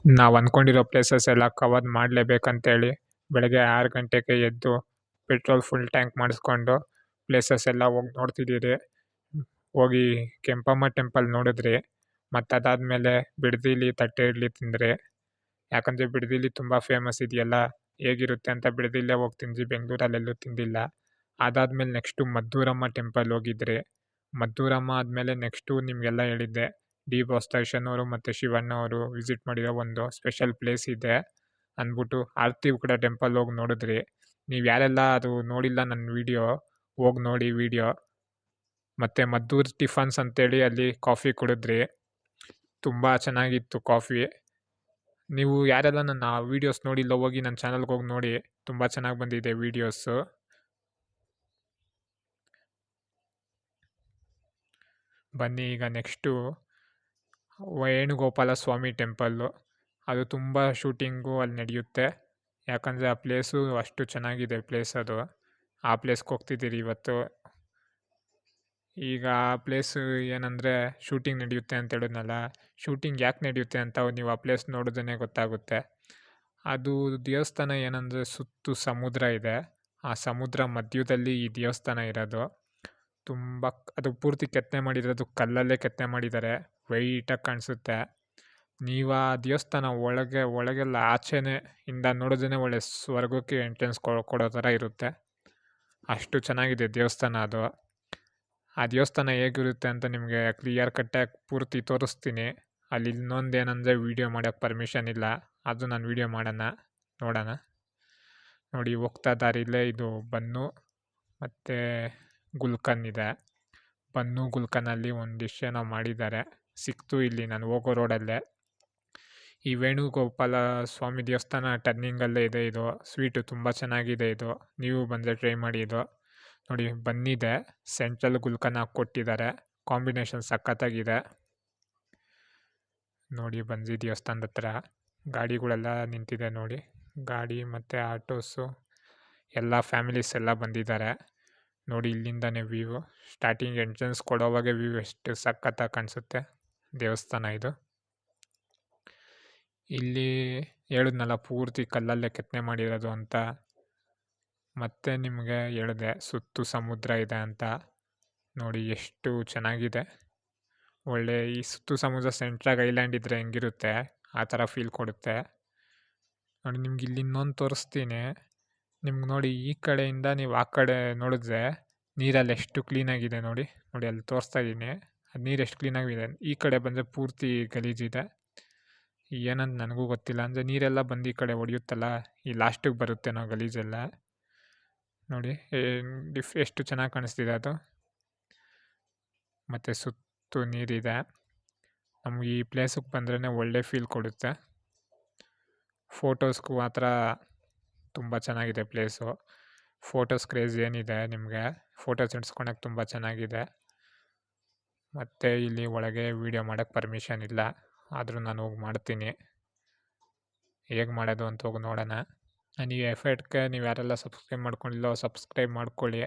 ನಾವು ಅಂದ್ಕೊಂಡಿರೋ ಪ್ಲೇಸಸ್ ಎಲ್ಲ ಕವರ್ ಮಾಡಲೇಬೇಕಂತೇಳಿ ಬೆಳಗ್ಗೆ 6 ಗಂಟೆಗೆ ಎದ್ದು ಪೆಟ್ರೋಲ್ ಫುಲ್ ಟ್ಯಾಂಕ್ ಮಾಡಿಸ್ಕೊಂಡು ಪ್ಲೇಸಸ್ ಎಲ್ಲ ಹೋಗಿ ನೋಡ್ತಿದ್ದೀರಿ. ಹೋಗಿ ಕೆಂಪಮ್ಮ ಟೆಂಪಲ್ ನೋಡಿದ್ರಿ. ಮತ್ತು ಅದಾದಮೇಲೆ ಬಿಡದಿಲಿ ತಟ್ಟೆ ಇಡ್ಲಿ ತಿಂದ್ರಿ. ಯಾಕಂದರೆ ಬಿಡದಿಲಿ ತುಂಬ ಫೇಮಸ್ ಇದೆಯಲ್ಲ, ಹೇಗಿರುತ್ತೆ ಅಂತ ಬಿಡದಿಲ್ಲೇ ಹೋಗಿ ತಿಂದ್ವಿ, ಬೆಂಗಳೂರಲ್ಲೆಲ್ಲೂ ತಿಂದಿಲ್ಲ. ಅದಾದಮೇಲೆ ನೆಕ್ಸ್ಟು ಮದ್ದೂರಮ್ಮ ಟೆಂಪಲ್ ಹೋಗಿದ್ರಿ. ಮದ್ದೂರಮ್ಮ ಆದಮೇಲೆ ನೆಕ್ಸ್ಟು ನಿಮಗೆಲ್ಲ ಹೇಳಿದ್ದೆ, ಡಿ ಬಾಸ್ ಅವರು ಮತ್ತು ಶಿವಣ್ಣ ಅವರು ವಿಸಿಟ್ ಮಾಡಿರೋ ಒಂದು ಸ್ಪೆಷಲ್ ಪ್ಲೇಸ್ ಇದೆ ಅಂದ್ಬಿಟ್ಟು ಆರತಿ ಉಕ್ಕಡ ಟೆಂಪಲ್ ಹೋಗಿ ನೋಡಿದ್ರಿ. ನೀವು ಯಾರೆಲ್ಲ ಅದು ನೋಡಿಲ್ಲ ನನ್ನ ವೀಡಿಯೋ, ಹೋಗಿ ನೋಡಿ ವೀಡಿಯೋ. ಮತ್ತು ಮದ್ದೂರು ಟಿಫನ್ಸ್ ಅಂತೇಳಿ ಅಲ್ಲಿ ಕಾಫಿ ಕುಡಿದ್ರಿ. ತುಂಬ ಚೆನ್ನಾಗಿತ್ತು ಕಾಫಿ. ನೀವು ಯಾರೆಲ್ಲ ನನ್ನ ವೀಡಿಯೋಸ್ ನೋಡಿಲ್ಲ ಹೋಗಿ ನನ್ನ ಚಾನಲ್ಗೆ ಹೋಗಿ ನೋಡಿ, ತುಂಬ ಚೆನ್ನಾಗಿ ಬಂದಿದೆ ವೀಡಿಯೋಸು. ಬನ್ನಿ ಈಗ ನೆಕ್ಸ್ಟು ವೇಣುಗೋಪಾಲ ಸ್ವಾಮಿ ಟೆಂಪಲ್ಲು. ಅದು ತುಂಬ ಶೂಟಿಂಗು ಅಲ್ಲಿ ನಡೆಯುತ್ತೆ. ಯಾಕಂದರೆ ಆ ಪ್ಲೇಸು ಅಷ್ಟು ಚೆನ್ನಾಗಿದೆ ಪ್ಲೇಸ್ ಅದು. ಆ ಪ್ಲೇಸ್ಗೆ ಹೋಗ್ತಿದ್ದೀರಿ ಇವತ್ತು. ಈಗ ಆ ಪ್ಲೇಸು ಏನಂದರೆ ಶೂಟಿಂಗ್ ನಡೆಯುತ್ತೆ ಅಂತ ಹೇಳಿದ್ನಲ್ಲ, ಶೂಟಿಂಗ್ ಯಾಕೆ ನಡೆಯುತ್ತೆ ಅಂತ ನೀವು ಆ ಪ್ಲೇಸ್ ನೋಡಿದ್ರೆ ಗೊತ್ತಾಗುತ್ತೆ. ಅದು ದೇವಸ್ಥಾನ ಏನಂದರೆ ಸುತ್ತು ಸಮುದ್ರ ಇದೆ. ಆ ಸಮುದ್ರ ಮಧ್ಯದಲ್ಲಿ ಈ ದೇವಸ್ಥಾನ ಇರೋದು. ತುಂಬ ಅದು ಪೂರ್ತಿ ಕೆತ್ತನೆ ಮಾಡಿರೋದು ಕಲ್ಲಲ್ಲೇ ಕೆತ್ತನೆ ಮಾಡಿದ್ದಾರೆ. ವೈಟಾಗಿ ಕಾಣಿಸುತ್ತೆ. ನೀವು ಆ ದೇವಸ್ಥಾನ ಒಳಗೆಲ್ಲ ಆಚೆನೇ ಇಂದ ನೋಡಿದ್ರೆ ಒಳ್ಳೆ ಸ್ವರ್ಗಕ್ಕೆ ಎಂಟ್ರೆನ್ಸ್ ಕೊಡೋ ಥರ ಇರುತ್ತೆ. ಅಷ್ಟು ಚೆನ್ನಾಗಿದೆ ದೇವಸ್ಥಾನ ಅದು. ಆ ದೇವಸ್ಥಾನ ಹೇಗಿರುತ್ತೆ ಅಂತ ನಿಮಗೆ ಕ್ಲಿಯರ್ ಕಟ್ಟಾಗಿ ಪೂರ್ತಿ ತೋರಿಸ್ತೀನಿ. ಅಲ್ಲಿ ಇನ್ನೊಂದು ಏನಂದರೆ ವೀಡಿಯೋ ಮಾಡೋಕ್ಕೆ ಪರ್ಮಿಷನ್ ಇಲ್ಲ. ಅದು ನಾನು ವೀಡಿಯೋ ನೋಡೋಣ. ನೋಡಿ ಹೋಗ್ತಾ ದಾರಿಲೇ ಇದು ಬನ್ನು ಮತ್ತು ಗುಲ್ಕನ್ ಇದೆ. ಬನ್ನು ಗುಲ್ಕನಲ್ಲಿ ಒಂದು ಡಿಶ್ ಏನೋ ಮಾಡಿದ್ದಾರೆ, ಸಿಕ್ತು ಇಲ್ಲಿ ನಾನು ಹೋಗೋ ರೋಡಲ್ಲೇ. ಈ ವೇಣುಗೋಪಾಲ ಸ್ವಾಮಿ ದೇವಸ್ಥಾನ ಟರ್ನಿಂಗಲ್ಲೇ ಇದೆ ಇದು. ಸ್ವೀಟು ತುಂಬ ಚೆನ್ನಾಗಿದೆ ಇದು. ನೀವು ಬಂದರೆ ಟ್ರೈ ಮಾಡಿ ಇದು. ನೋಡಿ ಬಂದಿದೆ, ಸೆಂಟ್ರಲ್ ಗುಲ್ಕನ್ ಹಾಕಿ ಕೊಟ್ಟಿದ್ದಾರೆ. ಕಾಂಬಿನೇಷನ್ ಸಖತ್ತಾಗಿದೆ. ನೋಡಿ ಬಂದು ದೇವಸ್ಥಾನದ ಹತ್ರ ಗಾಡಿಗಳೆಲ್ಲ ನಿಂತಿದೆ ನೋಡಿ. ಗಾಡಿ ಮತ್ತು ಆಟೋಸು ಎಲ್ಲ ಫ್ಯಾಮಿಲೀಸ್ ಎಲ್ಲ ಬಂದಿದ್ದಾರೆ. ನೋಡಿ ಇಲ್ಲಿಂದನೇ ವ್ಯೂ, ಸ್ಟಾರ್ಟಿಂಗ್ ಎಂಟ್ರೆನ್ಸ್ ಕೊಡೋವಾಗೆ ವ್ಯೂ ಎಷ್ಟು ಸಖತ್ತಾಗಿ ಕಾಣಿಸುತ್ತೆ ದೇವಸ್ಥಾನ ಇದು. ಇಲ್ಲಿ ಹೇಳಿದ್ನಲ್ಲ ಪೂರ್ತಿ ಕಲ್ಲಲ್ಲೇ ಕೆತ್ತನೆ ಮಾಡಿರೋದು ಅಂತ. ಮತ್ತೆ ನಿಮಗೆ ಹೇಳಿದೆ ಸುತ್ತು ಸಮುದ್ರ ಇದೆ ಅಂತ. ನೋಡಿ ಎಷ್ಟು ಚೆನ್ನಾಗಿದೆ. ಒಳ್ಳೆ ಈ ಸುತ್ತು ಸಮುದ್ರ ಸೆಂಟ್ರಾಗಿ ಐಲ್ಯಾಂಡ್ ಇದ್ದರೆ ಹೆಂಗಿರುತ್ತೆ ಆ ಥರ ಫೀಲ್ ಕೊಡುತ್ತೆ. ನೋಡಿ ನಿಮ್ಗೆ ಇಲ್ಲಿ ಇನ್ನೊಂದು ತೋರಿಸ್ತೀನಿ. ನಿಮ್ಗೆ ನೋಡಿ ಈ ಕಡೆಯಿಂದ ನೀವು ಆ ಕಡೆ ನೋಡಿದ್ರೆ ನೀರಲ್ಲಿ ಎಷ್ಟು ಕ್ಲೀನಾಗಿದೆ ನೋಡಿ. ನೋಡಿ ಅಲ್ಲಿ ತೋರಿಸ್ತಾ ಇದ್ದೀನಿ, ಅದು ನೀರು ಎಷ್ಟು ಕ್ಲೀನಾಗಿದೆ. ಈ ಕಡೆ ಬಂದರೆ ಪೂರ್ತಿ ಗಲೀಜಿದೆ. ಏನಂತ ನನಗೂ ಗೊತ್ತಿಲ್ಲ. ಅಂದರೆ ನೀರೆಲ್ಲ ಬಂದು ಈ ಕಡೆ ಹೊಡೆಯುತ್ತಲ್ಲ, ಈ ಲಾಸ್ಟಿಗೆ ಬರುತ್ತೆ ನಾವು ಗಲೀಜೆಲ್ಲ. ನೋಡಿ ಎಷ್ಟು ಚೆನ್ನಾಗಿ ಕಾಣಿಸ್ತಿದೆ ಅದು. ಮತ್ತು ಸುತ್ತು ನೀರಿದೆ. ನಮ್ಗೆ ಈ ಪ್ಲೇಸಿಗೆ ಬಂದ್ರೇ ಒಳ್ಳೆ ಫೀಲ್ ಕೊಡುತ್ತೆ. ಫೋಟೋಸ್ಗೂ ಮಾತ್ರ ತುಂಬ ಚೆನ್ನಾಗಿದೆ ಪ್ಲೇಸು. ಫೋಟೋಸ್ ಕ್ರೇಜ್ ಏನಿದೆ ನಿಮಗೆ, ಫೋಟೋಸ್ ಇಡ್ಸ್ಕೊಳಕ್ಕೆ ತುಂಬ ಚೆನ್ನಾಗಿದೆ. ಮತ್ತು ಇಲ್ಲಿ ಒಳಗೆ ವೀಡಿಯೋ ಮಾಡೋಕ್ಕೆ ಪರ್ಮಿಷನ್ ಇಲ್ಲ, ಆದರೂ ನಾನು ಹೋಗಿ ಮಾಡ್ತೀನಿ. ಹೇಗೆ ಮಾಡೋದು ಅಂತ ಹೋಗಿ ನೋಡೋಣ. ನೀವು ಎಫರ್ಟ್ಗೆ ನೀವು ಯಾರೆಲ್ಲ ಸಬ್ಸ್ಕ್ರೈಬ್ ಮಾಡ್ಕೊಂಡಿಲ್ಲೋ ಸಬ್ಸ್ಕ್ರೈಬ್ ಮಾಡ್ಕೊಳ್ಳಿ.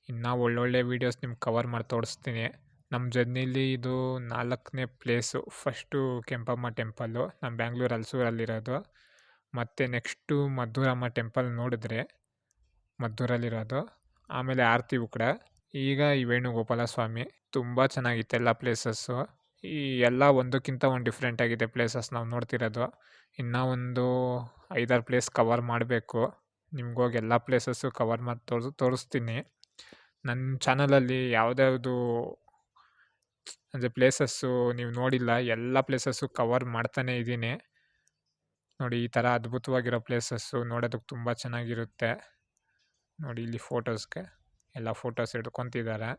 ಇನ್ನೂ ಒಳ್ಳೊಳ್ಳೆ ವೀಡಿಯೋಸ್ ನಿಮ್ಗೆ ಕವರ್ ಮಾಡಿ ತೋರಿಸ್ತೀನಿ. ನಮ್ಮ ಜರ್ನಿಲಿ ಇದು 4ನೇ ಪ್ಲೇಸು. ಫಸ್ಟು ಕೆಂಪಮ್ಮ ಟೆಂಪಲ್ಲು, ನಮ್ಮ ಬ್ಯಾಂಗ್ಳೂರು ಹಲ್ಸೂರಲ್ಲಿರೋದು. ಮತ್ತು ನೆಕ್ಸ್ಟು ಮದ್ದೂರಮ್ಮ ಟೆಂಪಲ್ ನೋಡಿದ್ರೆ ಮದ್ದೂರಲ್ಲಿರೋದು. ಆಮೇಲೆ ಆರತಿ ಉಕ್ಕಡ, ಈಗ ಈ ವೇಣುಗೋಪಾಲ ಸ್ವಾಮಿ. ತುಂಬ ಚೆನ್ನಾಗಿತ್ತು ಎಲ್ಲ ಪ್ಲೇಸಸ್ಸು. ಈ ಎಲ್ಲ ಒಂದಕ್ಕಿಂತ ಒಂದು ಡಿಫ್ರೆಂಟ್ ಆಗಿದೆ ಪ್ಲೇಸಸ್ ನಾವು ನೋಡ್ತಿರೋದು. ಇನ್ನೂ ಒಂದು 5-6 ಪ್ಲೇಸ್ ಕವರ್ ಮಾಡಬೇಕು. ನಿಮ್ಗೋಗಿ ಎಲ್ಲ ಪ್ಲೇಸಸ್ಸು ಕವರ್ ಮಾಡಿ ತೋರಿಸ್ತೀನಿ. ನನ್ನ ಚಾನಲಲ್ಲಿ ಯಾವುದ್ಯಾವುದು ಅಂದರೆ ಪ್ಲೇಸಸ್ಸು ನೀವು ನೋಡಿಲ್ಲ ಎಲ್ಲ ಪ್ಲೇಸಸ್ಸು ಕವರ್ ಮಾಡ್ತಾನೇ ಇದ್ದೀನಿ. ನೋಡಿ ಈ ಥರ ಅದ್ಭುತವಾಗಿರೋ ಪ್ಲೇಸಸ್ಸು ನೋಡೋದಕ್ಕೆ ತುಂಬ ಚೆನ್ನಾಗಿರುತ್ತೆ. ನೋಡಿ ಇಲ್ಲಿ ಫೋಟೋಸ್ಗೆ ಎಲ್ಲ ಫೋಟೋಸ್ ಹಿಡ್ಕೊತಿದ್ದಾರೆ.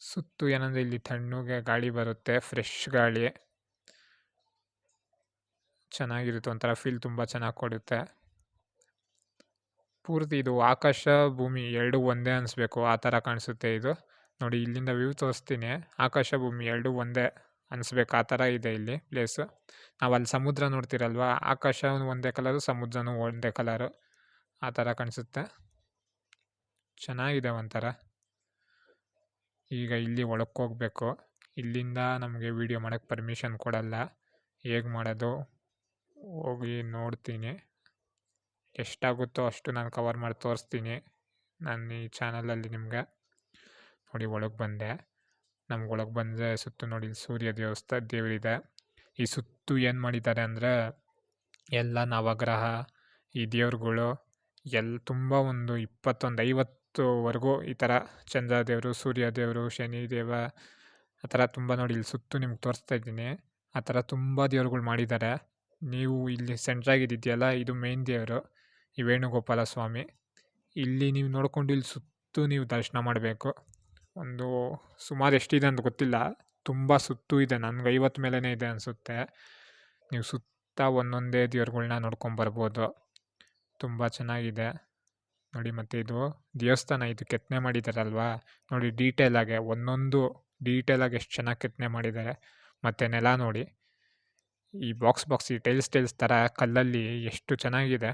ಸುತ್ತು ಏನಂದರೆ ಇಲ್ಲಿ ತಣ್ಣಗೆ ಗಾಳಿ ಬರುತ್ತೆ, ಫ್ರೆಶ್ ಗಾಳಿ ಚೆನ್ನಾಗಿರುತ್ತೆ. ಒಂಥರ ಫೀಲ್ ತುಂಬ ಚೆನ್ನಾಗಿ ಕೊಡುತ್ತೆ. ಪೂರ್ತಿ ಇದು ಆಕಾಶ ಭೂಮಿ ಎರಡೂ ಒಂದೇ ಅನಿಸ್ಬೇಕು, ಆ ಥರ ಕಾಣಿಸುತ್ತೆ ಇದು. ನೋಡಿ ಇಲ್ಲಿಂದ ವ್ಯೂ ತೋರಿಸ್ತೀನಿ. ಆಕಾಶ ಭೂಮಿ ಎರಡೂ ಒಂದೇ ಅನಿಸ್ಬೇಕು, ಆ ಥರ ಇದೆ ಇಲ್ಲಿ ಪ್ಲೇಸು. ನಾವು ಅಲ್ಲಿ ಸಮುದ್ರ ನೋಡ್ತಿರಲ್ವ, ಆಕಾಶ ಒಂದೇ ಕಲರು, ಸಮುದ್ರನೂ ಒಂದೇ ಕಲರು, ಆ ಥರ ಕಾಣಿಸುತ್ತೆ. ಚೆನ್ನಾಗಿದೆ ಒಂಥರ. ಈಗ ಇಲ್ಲಿ ಒಳಕ್ಕೆ ಹೋಗಬೇಕು. ಇಲ್ಲಿಂದ ನಮಗೆ ವೀಡಿಯೋ ಮಾಡೋಕ್ಕೆ ಪರ್ಮಿಷನ್ ಕೊಡಲ್ಲ. ಹೇಗೆ ಮಾಡೋದು ಹೋಗಿ ನೋಡ್ತೀನಿ. ಎಷ್ಟಾಗುತ್ತೋ ಅಷ್ಟು ನಾನು ಕವರ್ ಮಾಡಿ ತೋರಿಸ್ತೀನಿ ನನ್ನ ಈ ಚಾನಲಲ್ಲಿ ನಿಮ್ಗೆ. ನೋಡಿ ಒಳಗೆ ಬಂದೆ. ನಮ್ಗೆ ಒಳಗೆ ಬಂದರೆ ಸುತ್ತು ನೋಡಿ ಸೂರ್ಯ ದೇವರಿದೆ. ಈ ಸುತ್ತು ಏನು ಮಾಡಿದ್ದಾರೆ ಅಂದರೆ ಎಲ್ಲ ನವಗ್ರಹ, ಈ ದೇವ್ರುಗಳು ತುಂಬ ಒಂದು 50ವರೆಗೂ ಈ ಥರ ಚಂದ್ರ ದೇವರು, ಸೂರ್ಯ ದೇವರು, ಶನಿ ದೇವ, ಆ ಥರ ತುಂಬ ನೋಡಿ ಇಲ್ಲಿ ಸುತ್ತು ನಿಮ್ಗೆ ತೋರಿಸ್ತಾ ಇದ್ದೀನಿ. ಆ ಥರ ತುಂಬ ದೇವ್ರುಗಳು ಮಾಡಿದ್ದಾರೆ. ನೀವು ಇಲ್ಲಿ ಸೆಂಟ್ರಾಗಿದ್ದಿದೆಯಲ್ಲ, ಇದು ಮೇನ್ ದೇವರು, ಈ ವೇಣುಗೋಪಾಲ ಸ್ವಾಮಿ. ಇಲ್ಲಿ ನೀವು ನೋಡ್ಕೊಂಡು ಇಲ್ಲಿ ಸುತ್ತು ನೀವು ದರ್ಶನ ಮಾಡಬೇಕು. ಒಂದು ಸುಮಾರು ಎಷ್ಟಿದೆ ಅಂತ ಗೊತ್ತಿಲ್ಲ, ತುಂಬ ಸುತ್ತು ಇದೆ. ನನಗೆ 50 ಮೇಲೇ ಇದೆ ಅನಿಸುತ್ತೆ. ನೀವು ಸುತ್ತ ಒಂದೊಂದೇ ದೇವ್ರುಗಳ್ನ ನೋಡ್ಕೊಂಬರ್ಬೋದು. ತುಂಬ ಚೆನ್ನಾಗಿದೆ ನೋಡಿ. ಮತ್ತು ಇದು ದೇವಸ್ಥಾನ, ಇದು ಕೆತ್ತನೆ ಮಾಡಿದ್ದಾರಲ್ವಾ ನೋಡಿ, ಒಂದೊಂದು ಡೀಟೇಲಾಗಿ ಎಷ್ಟು ಚೆನ್ನಾಗಿ ಕೆತ್ತನೆ ಮಾಡಿದ್ದಾರೆ. ಮತ್ತು ನೆಲ ನೋಡಿ, ಈ ಬಾಕ್ಸ್ ಈ ಟೈಲ್ಸ್ ಥರ ಕಲ್ಲಲ್ಲಿ ಎಷ್ಟು ಚೆನ್ನಾಗಿದೆ.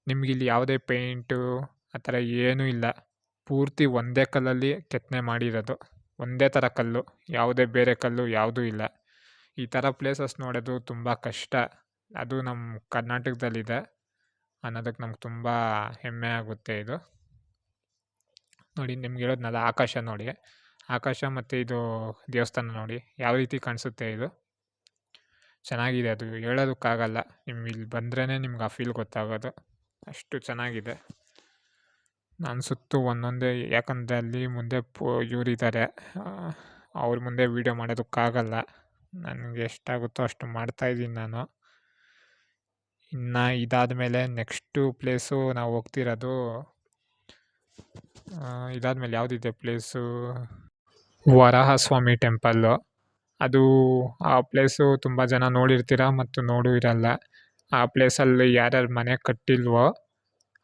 ನಿಮಗಿಲ್ಲಿ ಯಾವುದೇ ಪೇಂಟು ಆ ಥರ ಏನೂ ಇಲ್ಲ. ಪೂರ್ತಿ ಒಂದೇ ಕಲ್ಲಲ್ಲಿ ಕೆತ್ತನೆ ಮಾಡಿರೋದು, ಒಂದೇ ಥರ ಕಲ್ಲು, ಯಾವುದೇ ಬೇರೆ ಕಲ್ಲು ಯಾವುದೂ ಇಲ್ಲ. ಈ ಥರ ಪ್ಲೇಸಸ್ ನೋಡೋದು ತುಂಬ ಕಷ್ಟ. ಅದು ನಮ್ಮ ಕರ್ನಾಟಕದಲ್ಲಿದೆ ಅನ್ನೋದಕ್ಕೆ ನಮ್ಗೆ ತುಂಬ ಹೆಮ್ಮೆ ಆಗುತ್ತೆ. ಇದು ನೋಡಿ, ನಿಮ್ಗೆ ಹೇಳೋದ್ನಲ್ಲ, ಆಕಾಶ ನೋಡಿ, ಆಕಾಶ ಮತ್ತು ಇದು ದೇವಸ್ಥಾನ ನೋಡಿ ಯಾವ ರೀತಿ ಕಾಣಿಸುತ್ತೆ. ಇದು ಚೆನ್ನಾಗಿದೆ, ಅದು ಹೇಳೋದಕ್ಕಾಗಲ್ಲ. ನಿಮ್ಗೆ ಇಲ್ಲಿ ಬಂದ್ರೇ ನಿಮ್ಗೆ ಆ ಫೀಲ್ ಗೊತ್ತಾಗೋದು, ಅಷ್ಟು ಚೆನ್ನಾಗಿದೆ. ನಾನು ಸುತ್ತು ಒಂದೊಂದೇ, ಯಾಕಂದರೆ ಅಲ್ಲಿ ಮುಂದೆ ಇವರಿದ್ದಾರೆ, ಅವ್ರ ಮುಂದೆ ವೀಡಿಯೋ ಮಾಡೋದಕ್ಕಾಗಲ್ಲ. ನನಗೆ ಎಷ್ಟಾಗುತ್ತೋ ಅಷ್ಟು ಮಾಡ್ತಾಯಿದ್ದೀನಿ ನಾನು. ಇನ್ನು ಇದಾದ ಮೇಲೆ ನೆಕ್ಸ್ಟು ಪ್ಲೇಸು ನಾವು ಹೋಗ್ತಿರೋದು, ಇದಾದಮೇಲೆ ಯಾವುದಿದೆ ಪ್ಲೇಸು, ವರಾಹಸ್ವಾಮಿ ಟೆಂಪಲ್ಲು. ಅದು ಆ ಪ್ಲೇಸು ತುಂಬ ಜನ ನೋಡಿರ್ತೀರ ಮತ್ತು ನೋಡೂ ಇರಲ್ಲ. ಆ ಪ್ಲೇಸಲ್ಲಿ ಯಾರ್ಯಾರು ಮನೆ ಕಟ್ಟಿಲ್ವೋ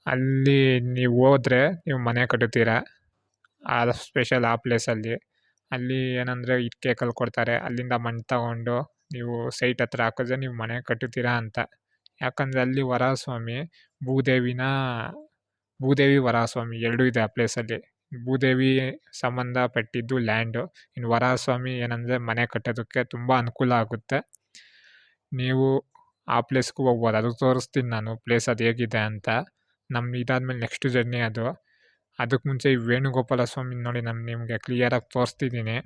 ಅಲ್ಲಿ ನೀವು ಹೋದ್ರೆ ನೀವು ಮನೆ ಕಟ್ಟುತ್ತೀರ. ಸ್ಪೆಷಲ್ ಆ ಪ್ಲೇಸಲ್ಲಿ. ಅಲ್ಲಿ ಏನಂದರೆ ಇಟ್ಟಿಗೆ ಕಲ್ಲು ಕೊಡ್ತಾರೆ, ಅಲ್ಲಿಂದ ಮಣ್ಣು ತಗೊಂಡು ನೀವು ಸೈಟ್ ಹತ್ರ ಹಾಕಿದ್ರೆ ನೀವು ಮನೆ ಕಟ್ಟುತ್ತೀರಾ ಅಂತ. ಯಾಕಂದರೆ ಅಲ್ಲಿ ವರಾಹಸ್ವಾಮಿ, ಭೂದೇವಿ ವರಾಹಸ್ವಾಮಿ ಎರಡೂ ಇದೆ ಆ ಪ್ಲೇಸಲ್ಲಿ. ಭೂದೇವಿ ಸಂಬಂಧಪಟ್ಟಿದ್ದು ಲ್ಯಾಂಡು, ಇನ್ನು ವರಾಹಸ್ವಾಮಿ ಏನಂದರೆ ಮನೆ ಕಟ್ಟೋದಕ್ಕೆ ತುಂಬ ಅನುಕೂಲ ಆಗುತ್ತೆ. ನೀವು ಆ ಪ್ಲೇಸ್ಗೂ ಹೋಗ್ಬೋದು, ಅದು ತೋರಿಸ್ತೀನಿ ನಾನು ಪ್ಲೇಸ್ ಅದು ಹೇಗಿದೆ ಅಂತ. ಇದಾದಮೇಲೆ ನೆಕ್ಸ್ಟ್ ಜರ್ನಿ ಅದು. ಅದಕ್ಕೆ ಮುಂಚೆ ಈ ವೇಣುಗೋಪಾಲ ಸ್ವಾಮಿ ನೋಡಿ, ನಾನು ನಿಮಗೆ ಕ್ಲಿಯರಾಗಿ ತೋರಿಸ್ತಿದ್ದೀನಿ.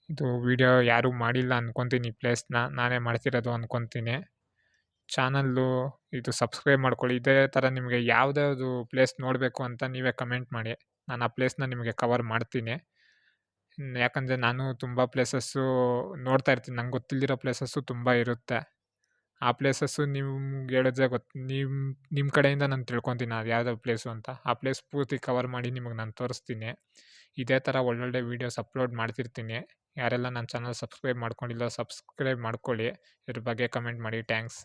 ಇದು ವಿಡಿಯೋ ಯಾರೂ ಮಾಡಿಲ್ಲ ಅಂದ್ಕೊತೀನಿ, ಈ ಪ್ಲೇಸ್ನ ನಾನೇ ಮಾಡ್ತಿರೋದು ಅಂದ್ಕೊತೀನಿ. ಚಾನಲ್ಲು ಇದು ಸಬ್ಸ್ಕ್ರೈಬ್ ಮಾಡ್ಕೊಳ್ಳಿ. ಇದೇ ಥರ ನಿಮಗೆ ಯಾವುದ್ಯಾವುದು ಪ್ಲೇಸ್ ನೋಡಬೇಕು ಅಂತ ನೀವೇ ಕಮೆಂಟ್ ಮಾಡಿ, ನಾನು ಆ ಪ್ಲೇಸ್ನ ನಿಮಗೆ ಕವರ್ ಮಾಡ್ತೀನಿ. ಯಾಕಂದರೆ ನಾನು ತುಂಬ ಪ್ಲೇಸಸ್ಸು ನೋಡ್ತಾ ಇರ್ತೀನಿ, ನಂಗೆ ಗೊತ್ತಿಲ್ಲದಿರೋ ಪ್ಲೇಸಸ್ಸು ತುಂಬ ಇರುತ್ತೆ. ಆ ಪ್ಲೇಸಸ್ಸು ನಿಮ್ಗೆ ಹೇಳಿದ್ರೆ ನಿಮ್ಮ ಕಡೆಯಿಂದ ನಾನು ತಿಳ್ಕೊತೀನಿ ಅದು ಯಾವ್ಯಾವ ಪ್ಲೇಸು ಅಂತ. ಆ ಪ್ಲೇಸ್ ಪೂರ್ತಿ ಕವರ್ ಮಾಡಿ ನಿಮಗೆ ನಾನು ತೋರಿಸ್ತೀನಿ. ಇದೇ ಥರ ಒಳ್ಳೊಳ್ಳೆ ವೀಡಿಯೋಸ್ ಅಪ್ಲೋಡ್ ಮಾಡ್ತಿರ್ತೀನಿ. ಯಾರೆಲ್ಲ ನನ್ನ ಚಾನಲ್ ಸಬ್ಸ್ಕ್ರೈಬ್ ಮಾಡ್ಕೊಂಡಿಲ್ಲ ಸಬ್ಸ್ಕ್ರೈಬ್ ಮಾಡ್ಕೊಳ್ಳಿ. ಇದ್ರ ಬಗ್ಗೆ ಕಮೆಂಟ್ ಮಾಡಿ. ಥ್ಯಾಂಕ್ಸ್.